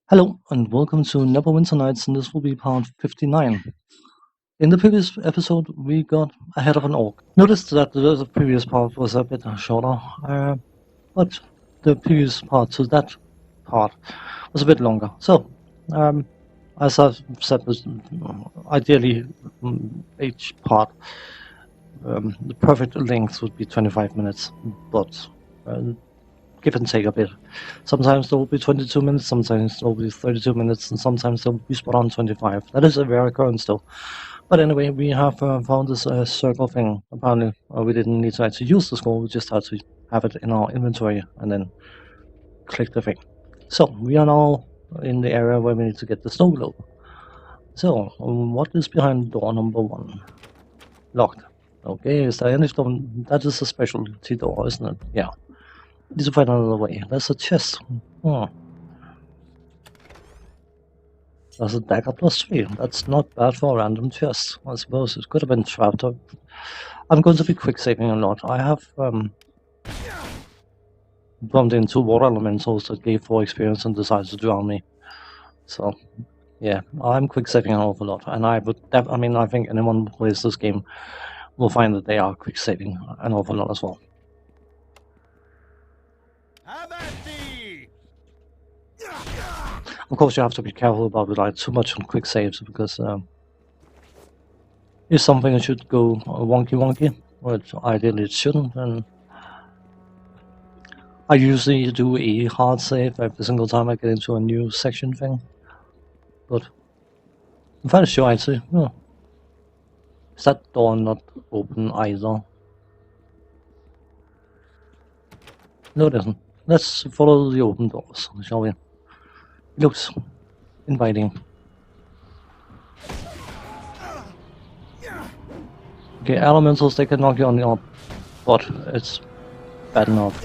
Hello and welcome to Neverwinter Nights, and this will be part 59. In the previous episode, we got ahead of an orc. Noticed that the previous part was a bit shorter, but the previous part to that part was a bit longer. So, as I've said, ideally each part, the perfect length would be 25 minutes, but give and take a bit. Sometimes there will be 22 minutes, sometimes there will be 32 minutes, and sometimes there will be spot on 25. That is a very occurrence still. But anyway, we have found this circle thing. Apparently, we didn't need to actually use the scroll, we just had to have it in our inventory and then click the thing. So, we are now in the area where we need to get the snow globe. So, what is behind door number 1? Locked. Okay, is there any stone? That is a specialty door, isn't it? Yeah. Need to find another way. There's a chest. There's a dagger +3. That's not bad for a random chest. I suppose it could have been trapped up. I'm going to be quick saving a lot. I have bumped into water elementals that gave 4 experience and decided to drown me. So yeah, I'm quick saving an awful lot, and I think anyone who plays this game will find that they are quick saving an awful lot as well. Of course, you have to be careful about relying too much on quick saves, because if something should go wonky, which ideally it shouldn't, and I usually do a hard save every single time I get into a new section thing. But I'm fairly sure I'd say, is that door not open either? No, it isn't. Let's follow the open doors, shall we? It looks inviting. Okay, elementals, they can knock you on the up, but it's bad enough.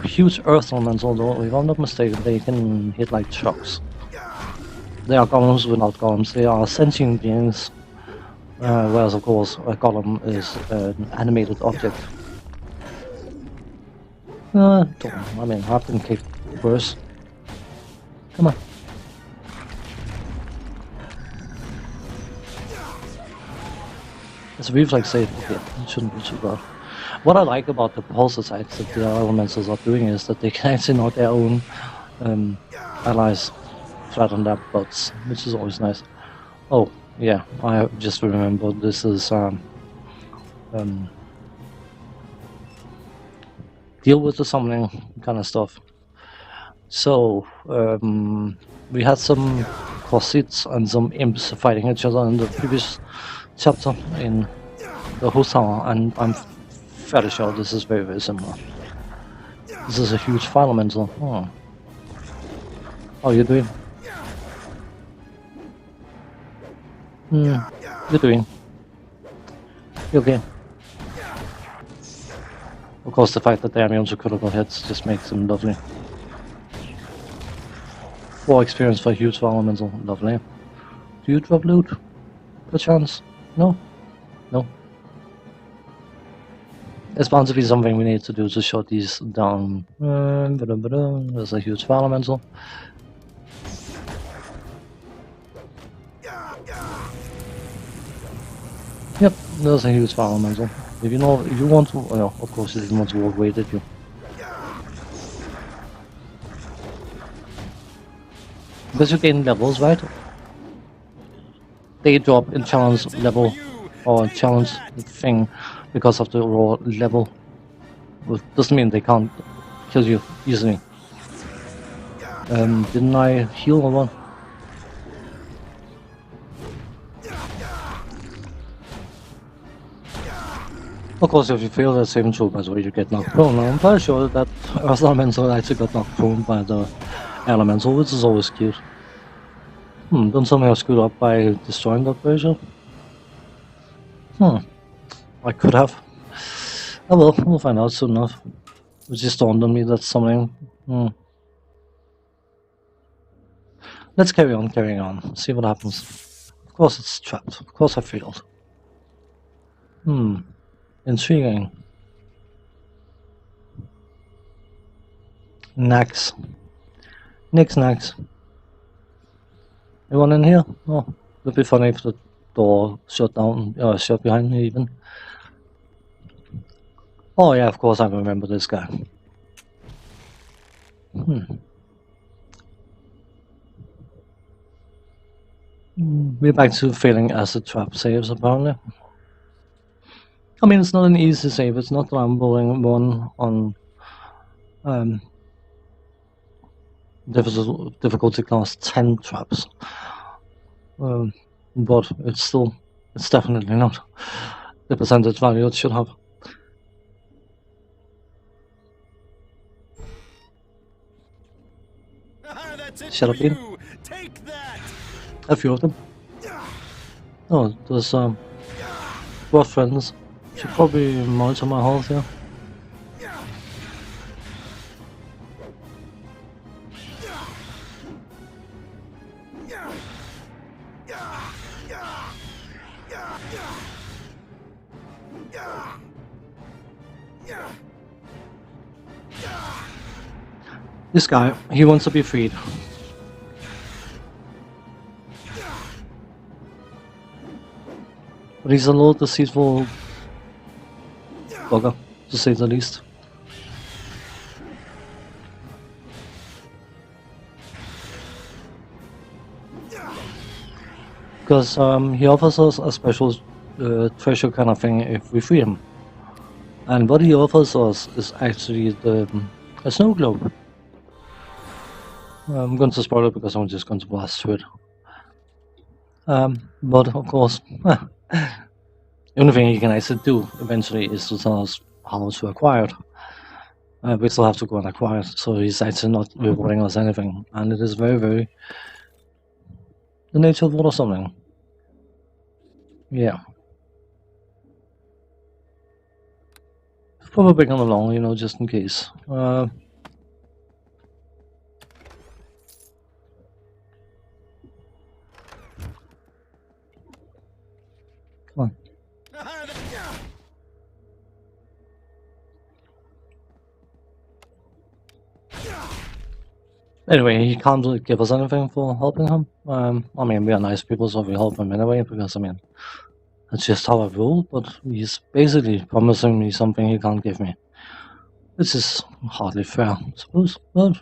Huge earth elemental, though, if I'm not mistaken, they can hit like trucks. They are golems without golems. They are sentient beings, whereas of course a golem is an animated object. I've been kicked worse. Come on. It's a reflex save. Okay, it shouldn't be too bad. What I like about the pulse attacks that the elementals are doing is that they can actually knock their own allies flat on their butts, which is always nice. Oh, yeah, I just remembered this is deal with the summoning kind of stuff. So, we had some Corsets and some imps fighting each other in the previous chapter in the host tower, and I'm fairly sure this is very, very similar. This is a huge fire elemental. Oh. How are you doing? You're doing. You okay? Of course, the fact that they're immune to critical hits just makes them lovely. 4 experience for a huge fire elemental. Lovely. Do you drop loot? Perchance? No? No. It's bound to be something we need to do to shut these down. There's a huge fire elemental. Yep, there's a huge fire elemental. If you want to, well, of course you didn't want to walk away, did you? Because you gain levels, right? They drop in challenge level or challenge thing because of the raw level. It doesn't mean they can't kill you easily. Didn't I heal or what? Of course, if you fail that same throw, by the way, you get knocked prone. I'm pretty sure that Earth Elemental actually got knocked prone by the Elemental, which is always cute. Don't somehow screw up by destroying that version? I could have. Oh well, we'll find out soon enough. It just dawned on me that something. Let's carry on, see what happens. Of course it's trapped, of course I failed. Intriguing. Knacks. Knacks. Anyone in here? Oh, it'd be funny if the door shut down, shut behind me even. Oh yeah, of course I remember this guy. We're back to failing acid trap saves apparently. I mean, it's not an easy save. It's not that I'm rolling one on difficulty class 10 traps. But it's definitely not the percentage value it should have. Shut up, Ian. Take that. A few of them. Oh, there's both friends. Should probably monitor my health here. This guy, he wants to be freed. But he's a little deceitful bugger, to say the least. Because he offers us a special treasure kind of thing if we free him. And what he offers us is actually a snow globe. I'm going to spoil it because I'm just going to blast through it. But of course, the only thing he can actually do eventually is to tell us how to acquire it. We still have to go and acquire it, so he's actually not rewarding us anything. And it is very, very the nature of what or something. Yeah. Probably come along, just in case. Come on. Anyway, he can't really give us anything for helping him. I mean, we are nice people, so we help him anyway, because, I mean, that's just how I roll, but he's basically promising me something he can't give me. This is hardly fair, I suppose, but,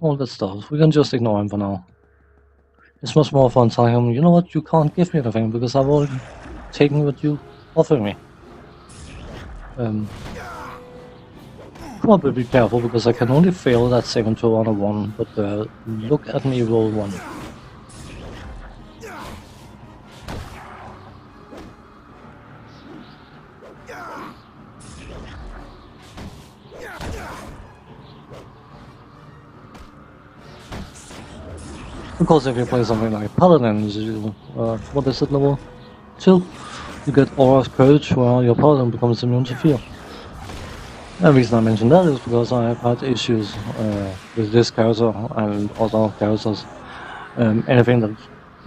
all that stuff. We can just ignore him for now. It's much more fun telling him, you know what, you can't give me anything, because I've already taken what you offered me. Probably be careful, because I can only fail that saving throw on a 1, but look at me roll 1. Of course, if you play something like Paladins, what is it, level 2? You get Aura's Courage, where your Paladin becomes immune to fear. The reason I mention that is because I have had issues with this character and other characters. Anything that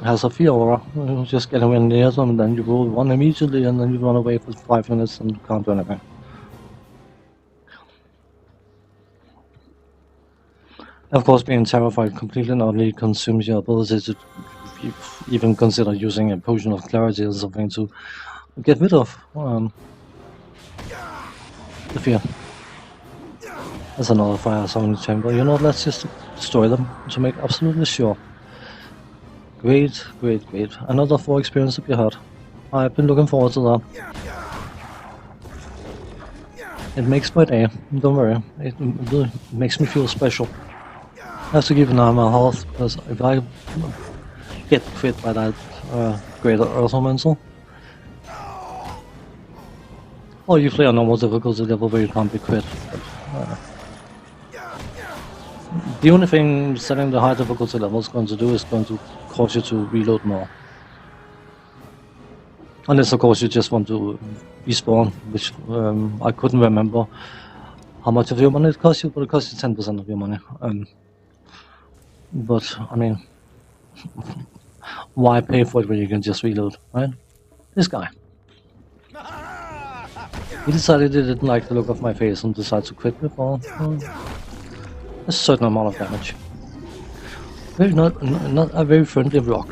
has a fear aura, just get away near them, and then you roll 1 immediately, and then you run away for 5 minutes and can't do anything. Of course, being terrified completely and utterly consumes your ability to even consider using a potion of clarity or something to get rid of the fear. That's another fire summoning chamber. Let's just destroy them to make absolutely sure. Great, great, great. Another 4 experience to be had. I've been looking forward to that. It makes my day, don't worry. It really makes me feel special. I have to keep an eye on my health, because if I get crit by that greater Earth Elemental, or you play on normal difficulty level where you can't be crit. But, the only thing setting the high difficulty level is going to do is going to cause you to reload more. Unless of course you just want to respawn, which I couldn't remember how much of your money it costs you, but it costs you 10% of your money. But I mean, why pay for it when you can just reload, right? This guy. He decided he didn't like the look of my face and decided to quit before a certain amount of damage. not a very friendly rock.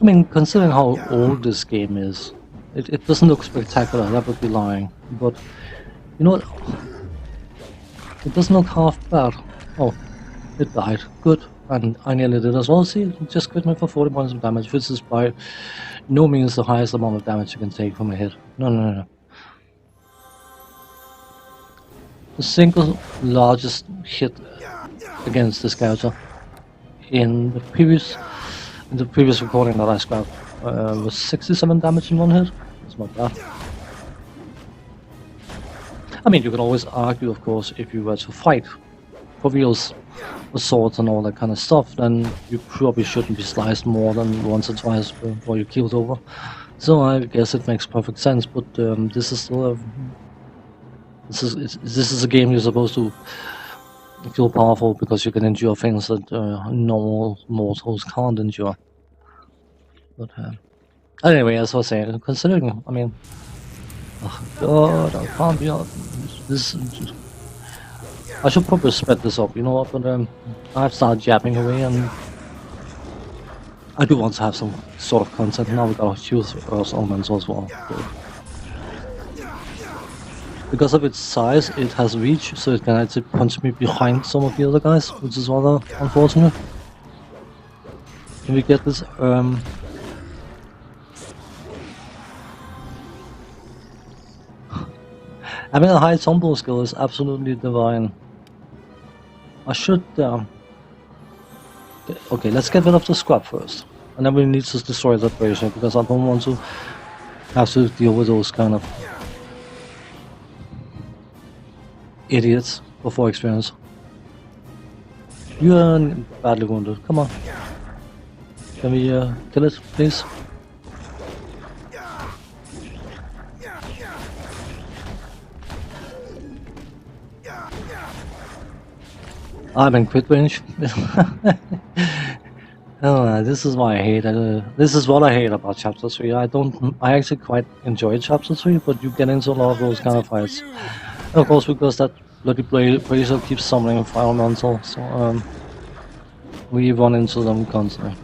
I mean, considering how old this game is, it doesn't look spectacular, that would be lying. But, you know what? It doesn't look half bad. Oh, it died. Good. And I nearly did as well. See, it just crit me for 40 points of damage, which is by no means the highest amount of damage you can take from a hit. No. The single largest hit against this character in the previous recording that I scrapped was 67 damage in one hit. It's not bad. I mean, you could always argue, of course, if you were to fight for reals with swords and all that kind of stuff, then you probably shouldn't be sliced more than once or twice before you keeled over. So I guess it makes perfect sense, but this is still this is a game you're supposed to feel powerful because you can endure things that normal mortals can't endure. But anyway, as I was saying, considering, I mean, oh god, I can't be out. This. I should probably sped this up, you know what? But I've started yapping away, and I do want to have some sort of content. Now we got a huge Earth Elemental as well. So. Because of its size, it has reach, so it can actually punch me behind some of the other guys, which is rather unfortunate. Can we get this? I mean, the high tumble skill is absolutely divine. I should. Okay, let's get rid of the scrap first, and then we need to destroy that brazier because I don't want to have to deal with those kind of idiots before experience. You are badly wounded. Come on. Can we kill it, please? I'm in quit range. Oh, this is why I hate it. This is what I hate about Chapter 3. I actually quite enjoy Chapter 3, but you get into a lot of those kind of fights. And of course, because that bloody brazier keeps summoning fire elemental, so we run into them constantly.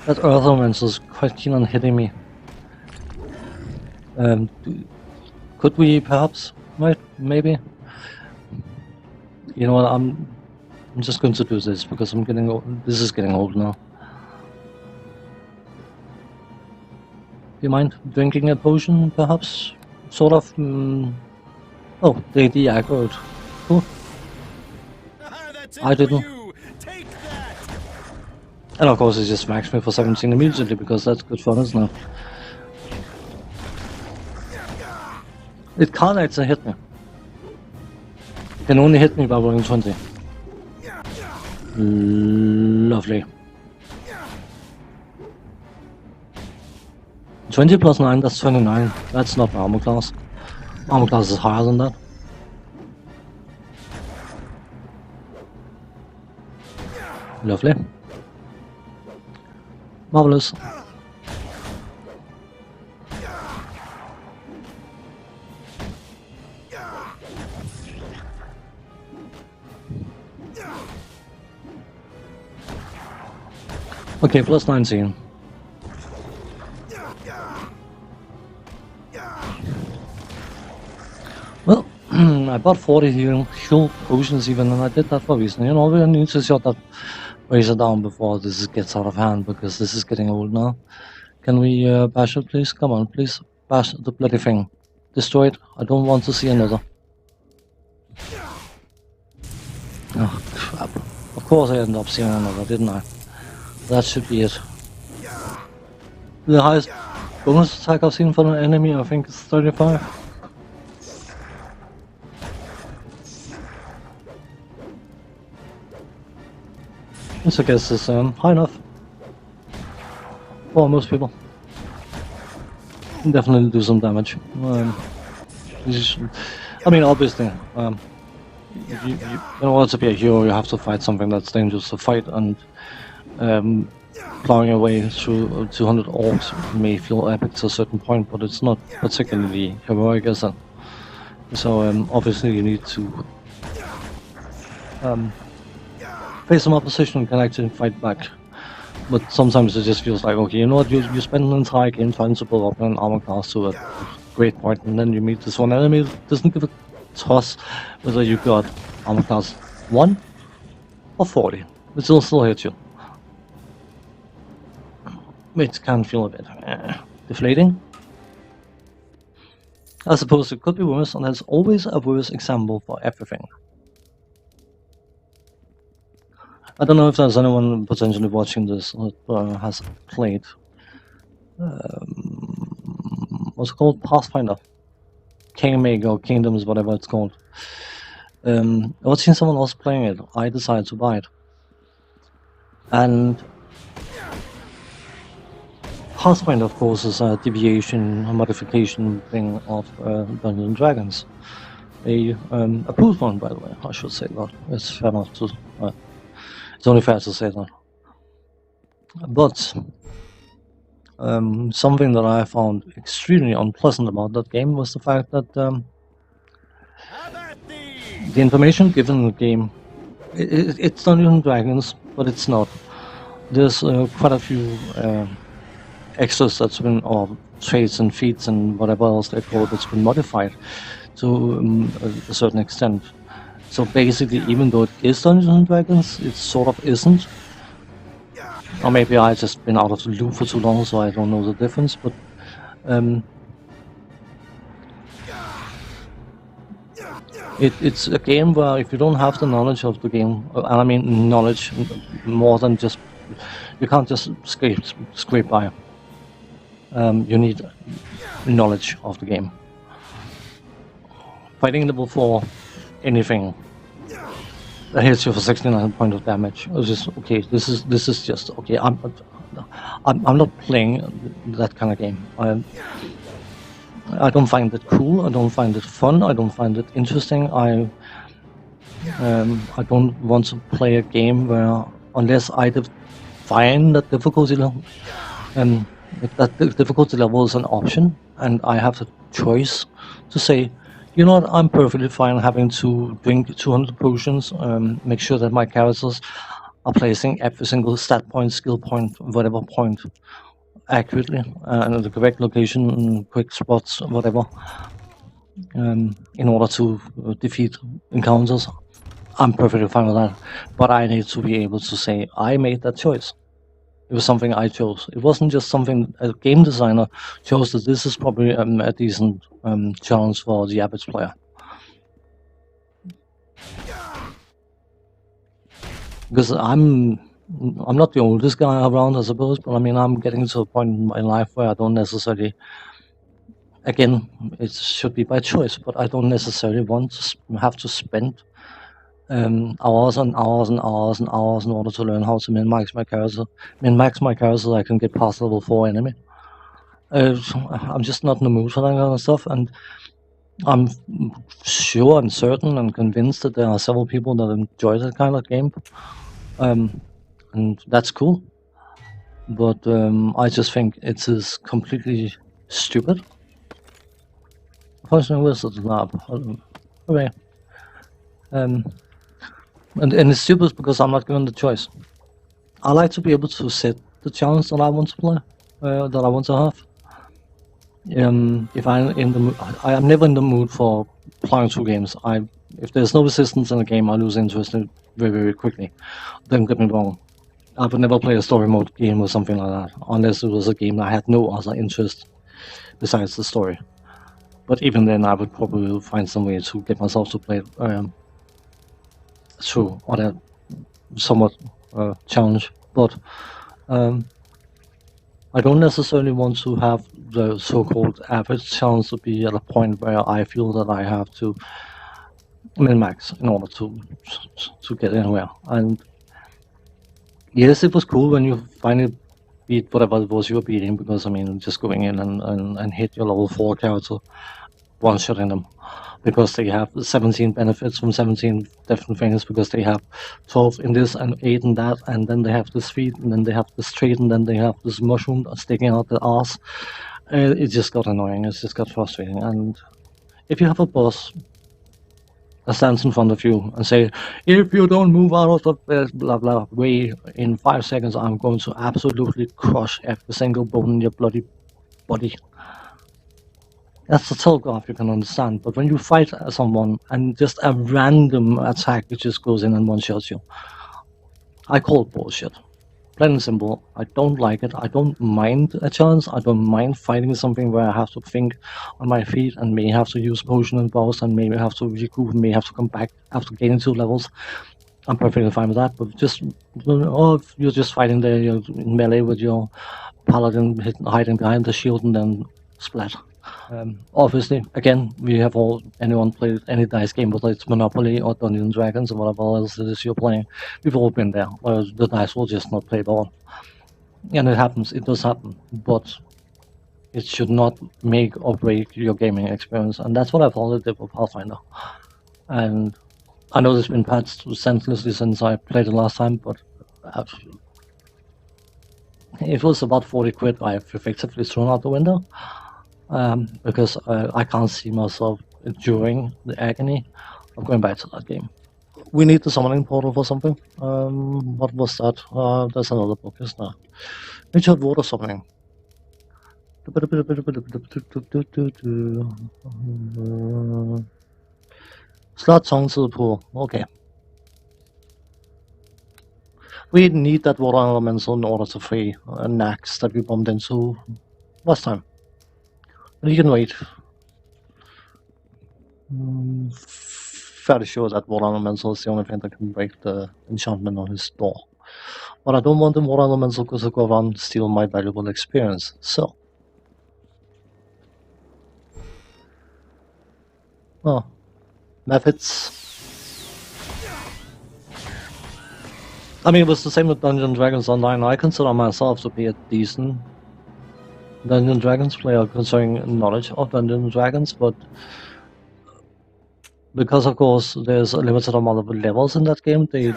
That earth elemental is quite keen on hitting me. Could we perhaps, right? Maybe. You know what? I'm just going to do this because I'm getting old. This is getting old now. Do you mind drinking a potion, perhaps? Sort of. Oh, they de-aggroed. Cool. I didn't. And of course, it just smacks me for 17 immediately because that's good fun, isn't it? It can't actually hit me. It can only hit me by rolling 20. Lovely. 20 plus 9, that's 29. That's not my armor class. Armor class is higher than that. Lovely. Marvelous. Okay, plus 19. Well, I bought 40 heal potions even, and I did that for a reason. You know, we need to shut that razor down before this gets out of hand, because this is getting old now. Can we bash it, please? Come on, please. Bash the bloody thing. Destroy it. I don't want to see another. Oh, crap. Of course I ended up seeing another, didn't I? That should be it. The highest bonus attack I've seen from an enemy, I think, is 35. Which I guess is high enough for most people. Can definitely do some damage. I mean, obviously, in order to be a hero, you have to fight something that's dangerous to fight, and plowing your way through 200 orcs may feel epic to a certain point, but it's not particularly heroic, is it? So obviously you need to face some opposition and can actually fight back. But sometimes it just feels like, okay, you know what, you spend an entire game trying to build up an armor class to a great point, and then you meet this one enemy that doesn't give a toss whether you got armor class 1 or 40. It will still hit you. Which can feel a bit deflating. I suppose it could be worse, and there's always a worse example for everything. I don't know if there's anyone potentially watching this that has played what's it called? Pathfinder? Kingmaker or Kingdoms, whatever it's called. I've seen someone else playing it. I decided to buy it. And Pathfinder, of course, is a deviation, a modification thing of Dungeons & Dragons. A approved one, by the way, I should say that. It's fair enough to... it's only fair to say that. But something that I found extremely unpleasant about that game was the fact that the information given in the game, it's Dungeons & Dragons, but it's not. There's quite a few extras that's been, or traits and feats and whatever else they call it, that's been modified to a certain extent. So basically, even though it is Dungeons & Dragons, it sort of isn't. Or maybe I've just been out of the loop for too long, so I don't know the difference, but it's a game where if you don't have the knowledge of the game, and I mean knowledge more than just, you can't just scrape by. You need knowledge of the game. Fighting level 4, anything that hits you for 69 points of damage. It was just okay. This is just okay. I'm not playing that kind of game. I don't find it cool. I don't find it fun. I don't find it interesting. I don't want to play a game where, unless I define that difficulty level, if that difficulty level is an option, and I have the choice to say, you know what, I'm perfectly fine having to drink 200 potions, make sure that my characters are placing every single stat point, skill point, whatever point accurately, and at the correct location, quick spots, whatever, in order to defeat encounters. I'm perfectly fine with that, but I need to be able to say, I made that choice. It was something I chose. It wasn't just something a game designer chose that this is probably a decent challenge for the average player. Because I'm not the oldest guy around, I suppose, but I mean, I'm getting to a point in my life where I don't necessarily, again, it should be by choice, but I don't necessarily want to have to spend hours and hours and hours and hours in order to learn how to min-max my character. Min-max my character so I can get past level 4 enemy. I'm just not in the mood for that kind of stuff, and I'm sure and certain and convinced that there are several people that enjoy that kind of game, and that's cool. But I just think it is completely stupid. Functioning Wizard Lab. Hooray. And it's stupid because I'm not given the choice. I like to be able to set the challenge that I want to play, that I want to have. If I'm in the mood, I am never in the mood for playing 2 games. If there's no resistance in a game, I lose interest in it very, very quickly. Don't get me wrong. I would never play a story mode game or something like that, unless it was a game that I had no other interest besides the story. But even then, I would probably find some way to get myself to play through other somewhat challenge. But I don't necessarily want to have the so-called average challenge to be at a point where I feel that I have to min-max in order to get anywhere. And yes, it was cool when you finally beat whatever it was you were beating, because I mean, just going in and hit your level 4 character one-shotting them because they have 17 benefits from 17 different things, because they have 12 in this and 8 in that, and then they have this feet, and then they have this trait, and then they have this mushroom sticking out the arse. It just got annoying, it just got frustrating. And if you have a boss that stands in front of you and say, if you don't move out of the blah blah way in 5 seconds, I'm going to absolutely crush every single bone in your bloody body. That's a telegraph you can understand, but when you fight someone and just a random attack which just goes in and one-shots you, I call it bullshit. Plain and simple, I don't like it. I don't mind a chance. I don't mind fighting something where I have to think on my feet and may have to use potion and bows and maybe have to regroup and may have to come back after gaining 2 levels. I'm perfectly fine with that, but just, if you're just fighting there, you're in melee with your paladin hiding behind the shield and then splat. Obviously, again, anyone played any dice game, whether it's Monopoly or Dungeons and Dragons or whatever else it is you're playing, we've all been there, where the dice will just not play ball. And it happens, it does happen, but it should not make or break your gaming experience, and that's what I thought it did with Pathfinder. And I know there's been patched senselessly since I played it last time, but it was about 40 quid I've effectively thrown out the window. Because I can't see myself enduring the agony of going back to that game. We need the summoning portal for something. What was that? There's another book, isn't there? Nature of water summoning. Slot song to the pool. Okay. We need that water elemental in order to free Nax that we bumped into last time. But you can wait. Fairly sure that water elemental is the only thing that can break the enchantment on his door. But I don't want the water elemental to go around and steal my valuable experience, so. Oh. Methods. I mean, it was the same with Dungeons and Dragons Online. I consider myself to be a decent Dungeons and Dragons player concerning knowledge of Dungeons and Dragons, but because of course there's a limited amount of levels in that game, they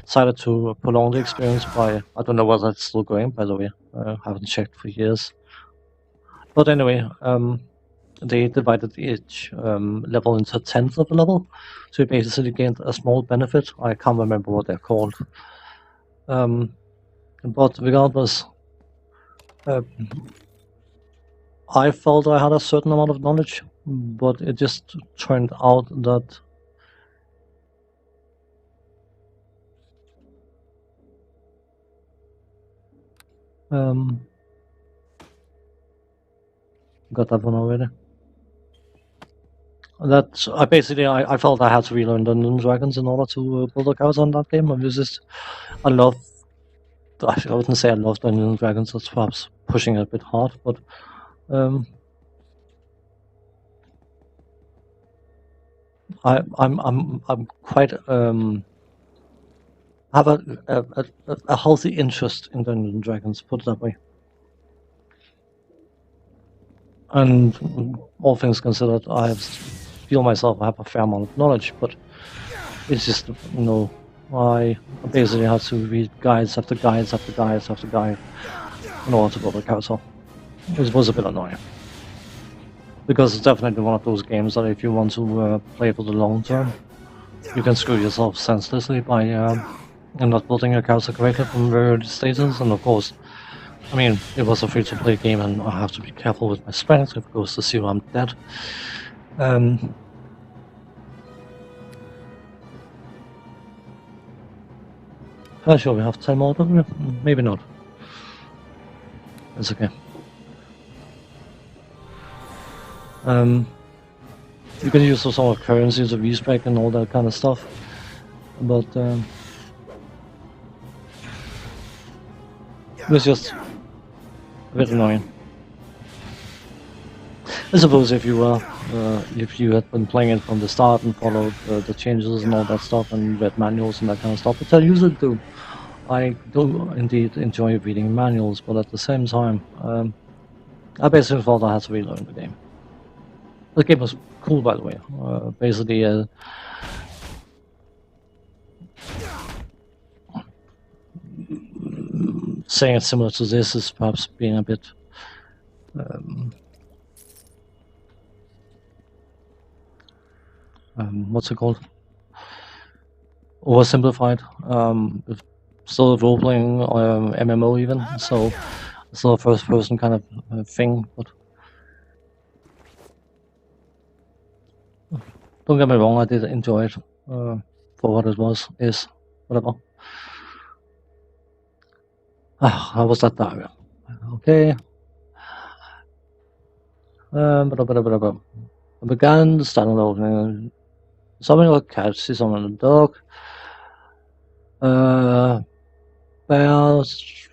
decided to prolong the experience by, I don't know whether it's still going, by the way, I haven't checked for years. But anyway, they divided each level into 10th of a level, so you basically gained a small benefit. I can't remember what they're called. But regardless, I felt I had a certain amount of knowledge, but it just turned out that got that one already. That I felt I had to relearn Dungeons and Dragons in order to build a character on that game. I wouldn't say I love Dungeons and Dragons. That's perhaps pushing it a bit hard, but I'm quite have a healthy interest in Dungeons and Dragons, put it that way. And all things considered, I feel myself I have a fair amount of knowledge, but it's just, I basically have to read guides after guides after guides after guide in order to build a character. It was a bit annoying. Because it's definitely one of those games that if you want to play for the long term, you can screw yourself senselessly by not building a character correctly from very early stages. And of course, I mean, it was a free-to-play game and I have to be careful with my strength. If it goes to 0, I'm dead. Sure, we have time more, don't we? Maybe not. It's okay. You can use some sort of currency to respec and all that kind of stuff, but it's just a bit annoying. I suppose if you had been playing it from the start and followed the changes and all that stuff and read manuals and that kind of stuff, which I usually do. I do indeed enjoy reading manuals, but at the same time, I basically thought I had to relearn the game. The game was cool, by the way. Basically, saying it similar to this is perhaps being a bit what's it called? Oversimplified. It's still a role-playing MMO even, so it's still a first-person kind of thing. But don't get me wrong, I did enjoy it for what it is, whatever. How was that diary? Okay. I began starting opening. Something like cat, see someone in the dog. Bears.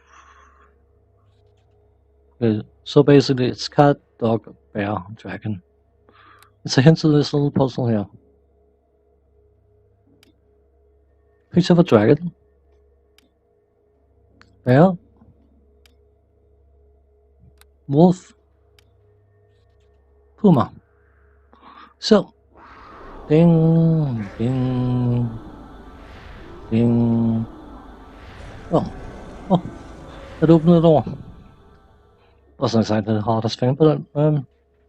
Okay, so basically it's cat, dog, bear, dragon. It's a hint to this little puzzle here. Picture of a dragon. Bear. Wolf. Puma. So, ding, ding, ding. Oh, it opened the door. Wasn't exactly the hardest thing, but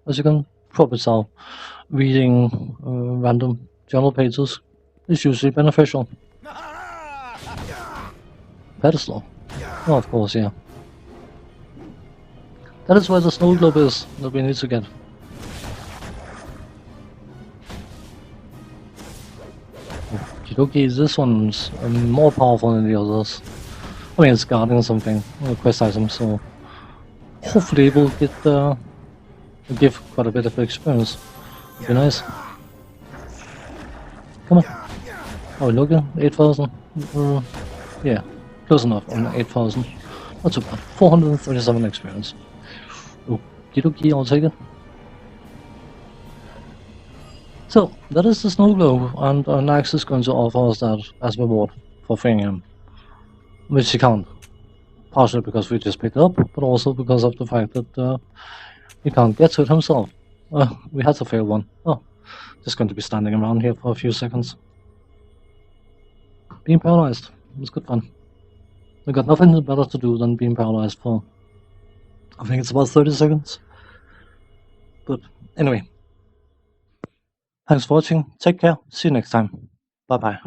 as you can probably tell, reading random journal pages is usually beneficial. Pedestal. Oh, of course, yeah. That is where the snow globe is that we need to get. Okie, this one's more powerful than the others. I mean, it's guarding something, a quest item, so hopefully we'll get give quite a bit of experience. Would be nice. Come on. Are we looking? 8,000? Yeah, close enough on 8,000. Not too bad. 437 experience. Okie dokie, I'll take it. So, that is the snow globe, and Nax is going to offer us that as reward for freeing him. Which he can't. Partially because we just picked it up, but also because of the fact that he can't get to it himself. We had to fail one. Oh, just going to be standing around here for a few seconds. Being paralyzed. It was good fun. We got nothing better to do than being paralyzed for, I think it's about 30 seconds. But anyway. Thanks for watching. Take care. See you next time. Bye bye.